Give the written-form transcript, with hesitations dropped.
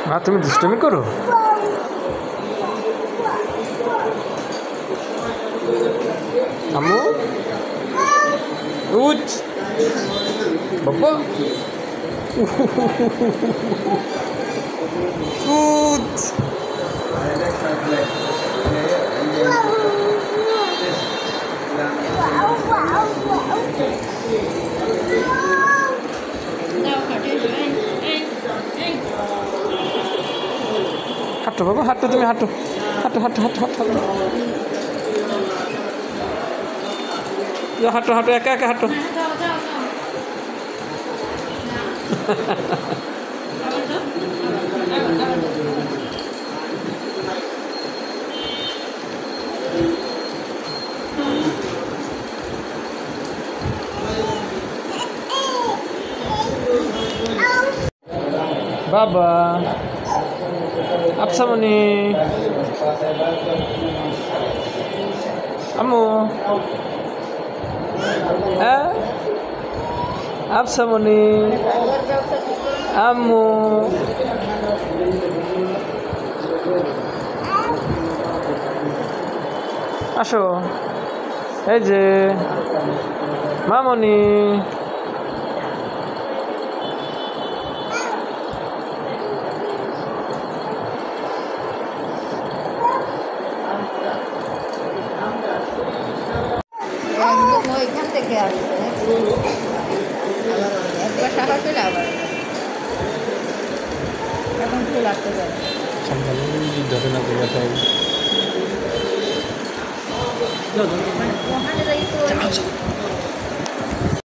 মা তুমি দুষ্টুমি করো? আম্মু উঠ বাবা উঠ হাঁটো বাবা হাঁটো তুমি হাঁটো হাঁটো হাঁটো হাঁটো হাঁটো হাঁটো হাঁটো হাঁটো একা একা হাঁটো বাবা আপসামনি আম্মু আপসামনি আম্মু আসো এই যে মামনি ওইখান থেকে আসছে একবার টাকা পেলে আবার এখন ফুল আসতে পারে ওখানে